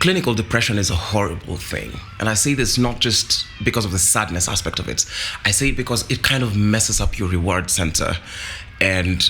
clinical depression is a horrible thing. And I say this not just because of the sadness aspect of it. I say it because it kind of messes up your reward center. And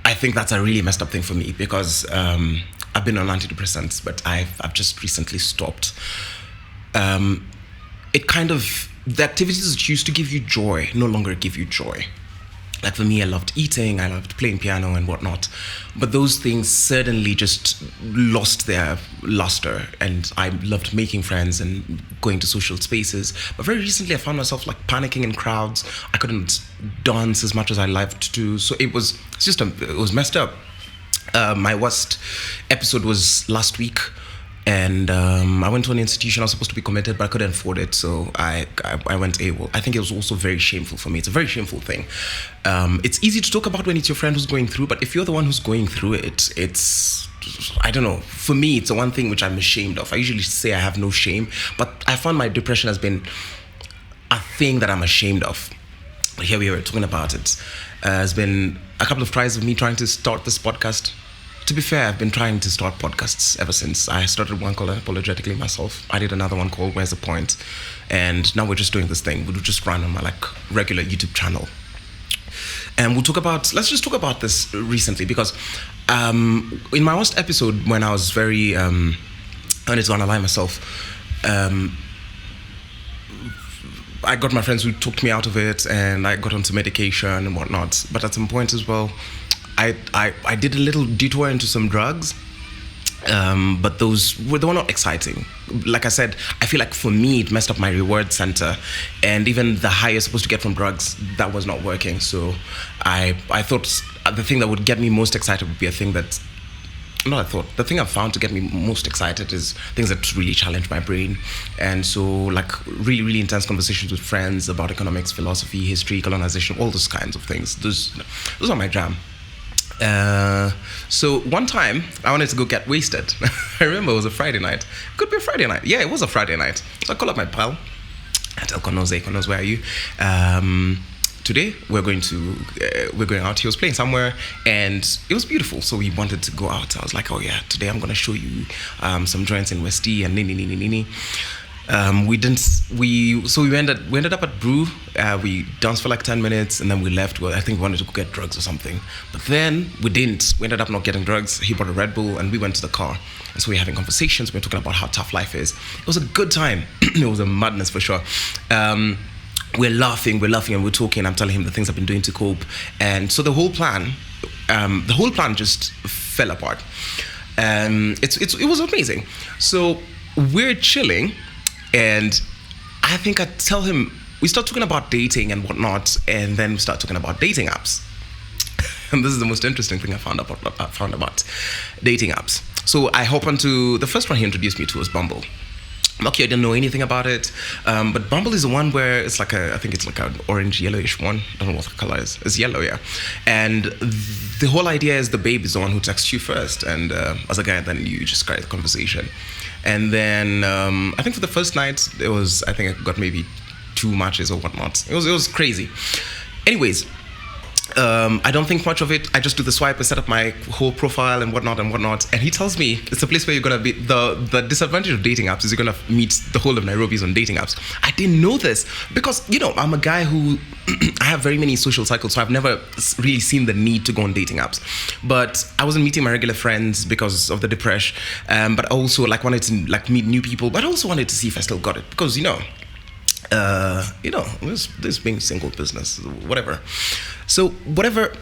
I think that's a really messed up thing for me because I've been on antidepressants, but I've just recently stopped. It kind of, the activities that used to give you joy no longer give you joy. Like for me, I loved eating, I loved playing piano and whatnot. But those things suddenly just lost their luster. And I loved making friends and going to social spaces. But very recently, I found myself like panicking in crowds. I couldn't dance as much as I loved to. So it was messed up. My worst episode was last week. And I went to an institution. I was supposed to be committed, but I couldn't afford it, so I went AWOL. I think it was also very shameful for me. It's a very shameful thing. It's easy to talk about when it's your friend who's going through, but if you're the one who's going through it, it's, I don't know. For me, it's the one thing which I'm ashamed of. I usually say I have no shame, but I found my depression has been a thing that I'm ashamed of. But here we are talking about it. It's been a couple of tries of me trying to start this podcast. To be fair, I've been trying to start podcasts ever since. I started one called Unapologetically Myself. I did another one called Where's the Point? And now we're just doing this thing. We'll just run on my regular YouTube channel. And let's just talk about this recently because in my last episode when I was very, I wanted to analyze myself, I got my friends who talked me out of it and I got onto medication and whatnot. But at some point as well, I did a little detour into some drugs, but they were not exciting. Like I said, I feel like for me, it messed up my reward center, and even the high you're supposed to get from drugs, that was not working. So I thought the thing that would get me most excited would be a thing that, the thing I've found to get me most excited is things that really challenge my brain. And so like really, really intense conversations with friends about economics, philosophy, history, colonization, all those kinds of things. Those are my jam. So one time I wanted to go get wasted. I remember it was a Friday night. Could be a Friday night. Yeah, it was a Friday night. So I called up my pal. I tell Konoze, where are you? Today we're going out. He was playing somewhere and it was beautiful. So we wanted to go out. I was like, oh yeah, today I'm going to show you some joints in West E and nini. We ended up at Brew. We danced for like 10 minutes and then we left. Well, I think we wanted to go get drugs or something, but then we didn't. We ended up not getting drugs. He bought a Red Bull and we went to the car. And so we were having conversations. We were talking about how tough life is. It was a good time. It was a madness for sure. We're laughing and we're talking. I'm telling him the things I've been doing to cope. And so the whole plan just fell apart. It was amazing. So we're chilling. And I think I tell him, we start talking about dating and whatnot, and then we start talking about dating apps. And this is the most interesting thing I found about dating apps. So I hop onto, the first one he introduced me to was Bumble. Lucky I didn't know anything about it, but Bumble is the one where it's like I think it's like an orange yellowish one. I don't know what the color is. It's yellow, yeah. And the whole idea is the babe is the one who texts you first, and as a guy, then you just carry the conversation. And then I think for the first night, I think I got maybe 2 matches or whatnot. It was crazy. Anyways, I don't think much of it. I just do the swipe, I set up my whole profile and whatnot. And he tells me it's a place where you're gonna be. The disadvantage of dating apps is you're gonna meet the whole of Nairobi's on dating apps. I didn't know this because I'm a guy who I have very many social cycles, so I've never really seen the need to go on dating apps. But I wasn't meeting my regular friends because of the depression. But I also wanted to meet new people. But I also wanted to see if I still got it because this being single business, whatever. So whatever,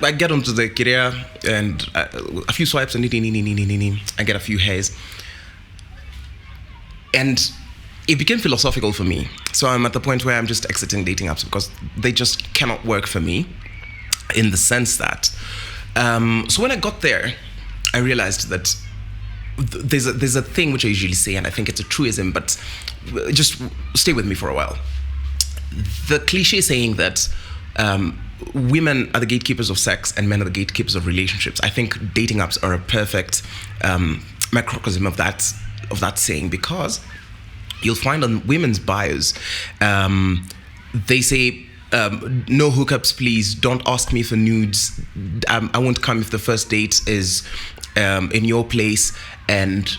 I get onto the career and a few swipes and I get a few hays. And it became philosophical for me. So I'm at the point where I'm just exiting dating apps because they just cannot work for me in the sense that, so when I got there, I realized that there's a thing which I usually say, and I think it's a truism, but just stay with me for a while. The cliche saying that women are the gatekeepers of sex and men are the gatekeepers of relationships. I think dating apps are a perfect microcosm of that saying, because you'll find on women's bios, they say, no hookups, please. Don't ask me for nudes. I won't come if the first date is in your place. And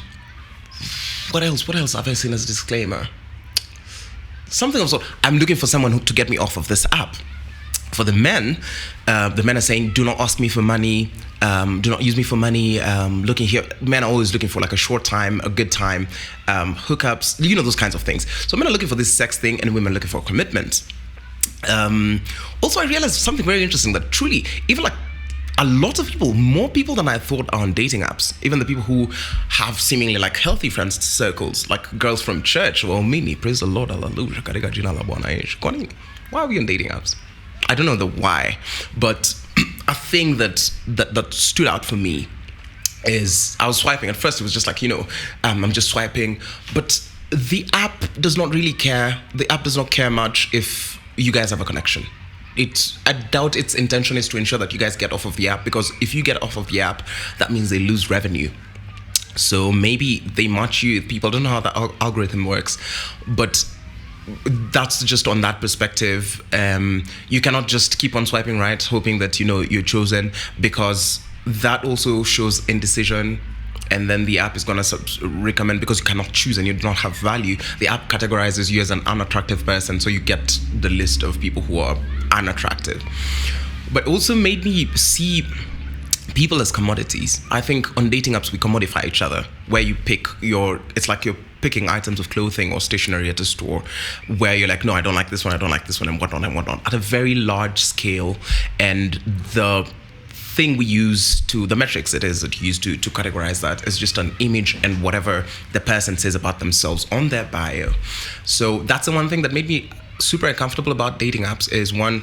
What else? What else have I seen as a disclaimer? Something of sort. I'm looking for someone to get me off of this app. For the men are saying, do not ask me for money, do not use me for money. Looking here, men are always looking for like a short time, a good time, hookups, those kinds of things. So men are looking for this sex thing, and women are looking for commitment. Also, I realized something very interesting, that truly, even like a lot of people, more people than I thought, are on dating apps. Even the people who have seemingly like healthy friends circles, like girls from church. Well, Mimi, praise the Lord, hallelujah. Why are we on dating apps? I don't know the why, but a thing that stood out for me is I was swiping. At first, it was just like, I'm just swiping, but the app does not really care. The app does not care much if you guys have a connection. I doubt its intention is to ensure that you guys get off of the app, because if you get off of the app, that means they lose revenue. So maybe they match you with people. I don't know how the algorithm works, but that's just on that perspective. You cannot just keep on swiping right, hoping that you're chosen, because that also shows indecision. And then the app is going to recommend, because you cannot choose and you do not have value, the app categorizes you as an unattractive person, so you get the list of people who are unattractive. But also made me see people as commodities. I think on dating apps we commodify each other, where you pick it's like you're picking items of clothing or stationery at a store, where you're like, no, I don't like this one, and whatnot, at a very large scale. And the thing we use the metrics it is that you use to categorize that is just an image and whatever the person says about themselves on their bio. So that's the one thing that made me super uncomfortable about dating apps. Is one,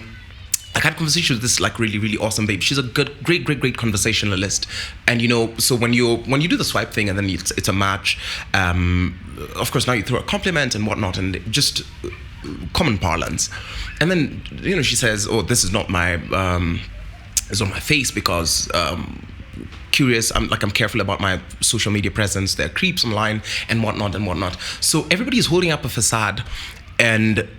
I had conversations with this like really, really awesome babe. She's a great conversationalist. And so when you do the swipe thing and then it's a match, of course now you throw a compliment and whatnot, and just common parlance. And then she says, oh, this is not my is on my face because curious. I'm careful about my social media presence. There are creeps online and whatnot. So everybody is holding up a facade, and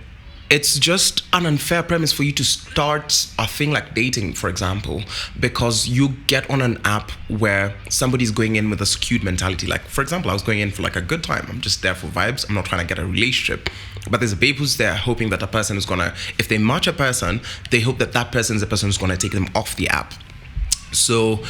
it's just an unfair premise for you to start a thing like dating, for example, because you get on an app where somebody's going in with a skewed mentality. Like, for example, I was going in for like a good time. I'm just there for vibes. I'm not trying to get a relationship. But there's a babe who's there hoping that a person is gonna, if they match a person, they hope that that person is the person who's gonna take them off the app. So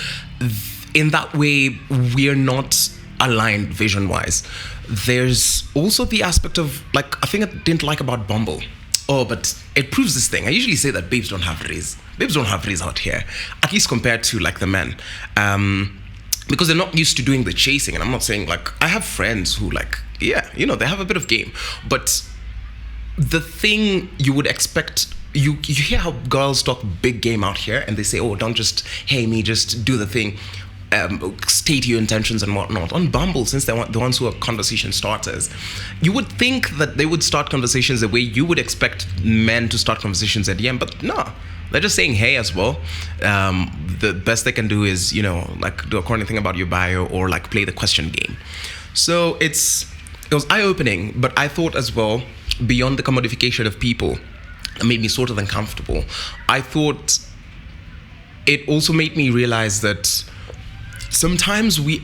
in that way, we're not aligned vision-wise. There's also the aspect of, like, a thing I didn't like about Bumble. Oh, but it proves this thing. I usually say that babes don't have raise. Babes don't have raise out here, at least compared to like the men, because they're not used to doing the chasing. And I'm not saying, like, I have friends who, like, yeah, they have a bit of game, but the thing you would expect, you hear how girls talk big game out here, and they say, oh, don't just hey me, just do the thing. State your intentions and whatnot. On Bumble, since they're the ones who are conversation starters, you would think that they would start conversations the way you would expect men to start conversations at DM, but no, they're just saying hey as well. The best they can do is, like, do a corny thing about your bio or like play the question game. So it was eye-opening, but I thought as well, beyond the commodification of people, it made me sort of uncomfortable. I thought it also made me realize that sometimes we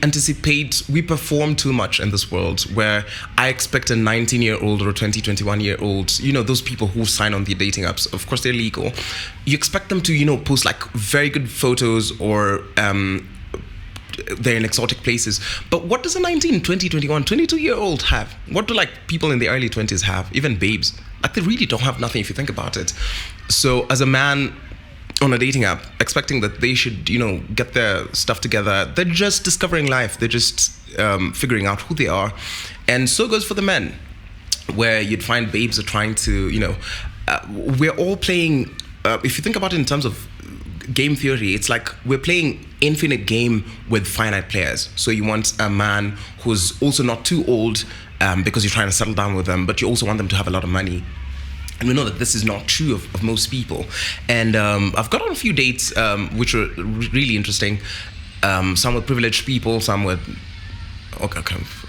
perform too much in this world, where I expect a 19-year-old or a 21-year-old, those people who sign on the dating apps, of course they're legal. You expect them to, post like very good photos, or they're in exotic places. But what does a 19, 20, 21, 22-year-old have? What do like people in the early 20s have? Even babes. Like, they really don't have nothing if you think about it. So as a man on a dating app, expecting that they should, get their stuff together, they're just discovering life. They're just figuring out who they are. And so goes for the men, where you'd find babes are trying to, we're all playing, if you think about it in terms of game theory, it's like we're playing infinite game with finite players. So you want a man who's also not too old, because you're trying to settle down with them, but you also want them to have a lot of money. And we know that this is not true of most people. And I've got on a few dates which were really interesting. Some with privileged people, some with, okay,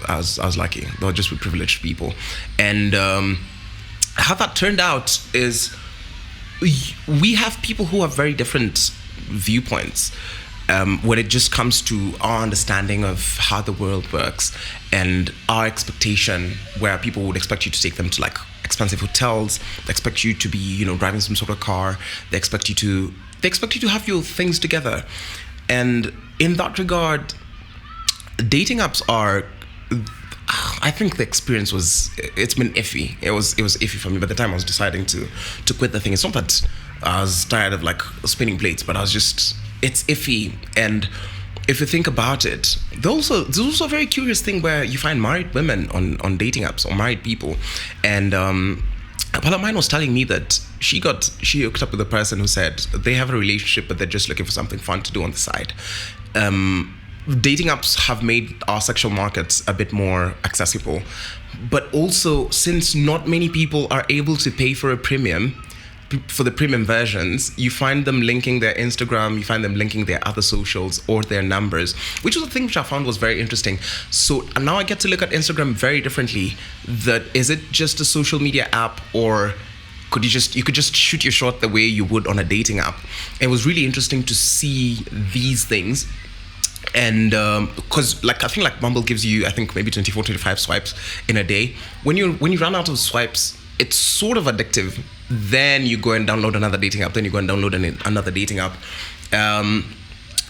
I was lucky. They were just with privileged people. And how that turned out is we have people who have very different viewpoints. when it just comes to our understanding of how the world works and our expectation, where people would expect you to take them to like expensive hotels, they expect you to be, you know, driving some sort of car, they expect you to have your things together. And in that regard, dating apps are, I think the experience it's been iffy. It was iffy for me by the time I was deciding to quit the thing. It's not that I was tired of like spinning plates, but it's iffy. And if you think about it, there's also a very curious thing where you find married women on dating apps, or married people. And a pal of mine was telling me that she hooked up with a person who said they have a relationship, but they're just looking for something fun to do on the side. Dating apps have made our sexual markets a bit more accessible, but also, since not many people are able to pay for the premium versions, you find them linking their Instagram, you find them linking their other socials or their numbers, which was a thing which I found was very interesting. So now I get to look at Instagram very differently. That is it just a social media app, or you could just shoot your shot the way you would on a dating app? It was really interesting to see these things. And because I think like Bumble gives you, I think, maybe 24, 25 swipes in a day. When you run out of swipes, it's sort of addictive. Then you go and download another dating app. Then you go and download another dating app.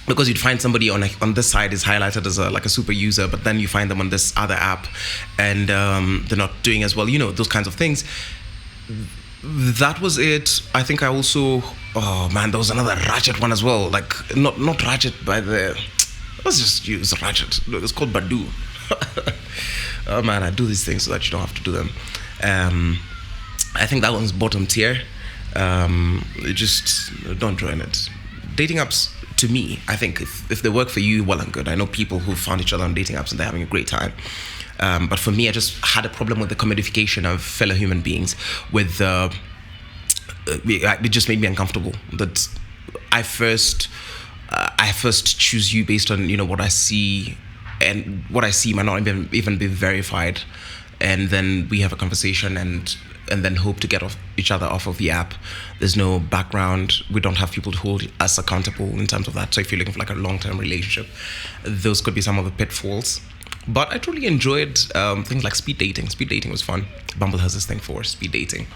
Because you'd find somebody on this side is highlighted as a super user, but then you find them on this other app, and they're not doing as well. You know, those kinds of things. That was it. I think I also, oh man, there was another ratchet one as well. Like not ratchet by the, let's just use ratchet. It's called Badoo. Oh man, I do these things so that you don't have to do them. I think that one's bottom tier. Just don't join it. Dating apps, to me, I think if they work for you, well and good. I know people who found each other on dating apps and they're having a great time. But for me, I just had a problem with the commodification of fellow human beings. It just made me uncomfortable. That I first choose you based on, you know, what I see, and what I see might not even be verified. And then we have a conversation and then hope to get each other off of the app. There's no background. We don't have people to hold us accountable in terms of that. So if you're looking for like a long-term relationship, those could be some of the pitfalls. But I truly enjoyed things like speed dating. Speed dating was fun. Bumble has this thing for speed dating.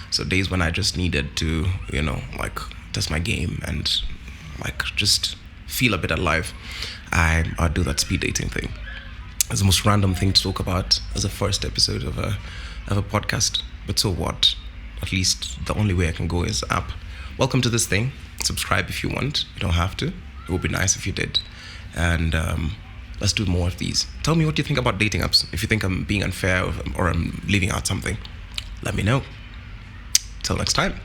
So days when I just needed to, you know, like test my game and like just feel a bit alive, I'd do that speed dating thing. It's the most random thing to talk about as a first episode of a podcast. But so what? At least the only way I can go is app. Welcome to this thing. Subscribe if you want. You don't have to. It would be nice if you did. And let's do more of these. Tell me what you think about dating apps. If you think I'm being unfair or I'm leaving out something, let me know. Till next time.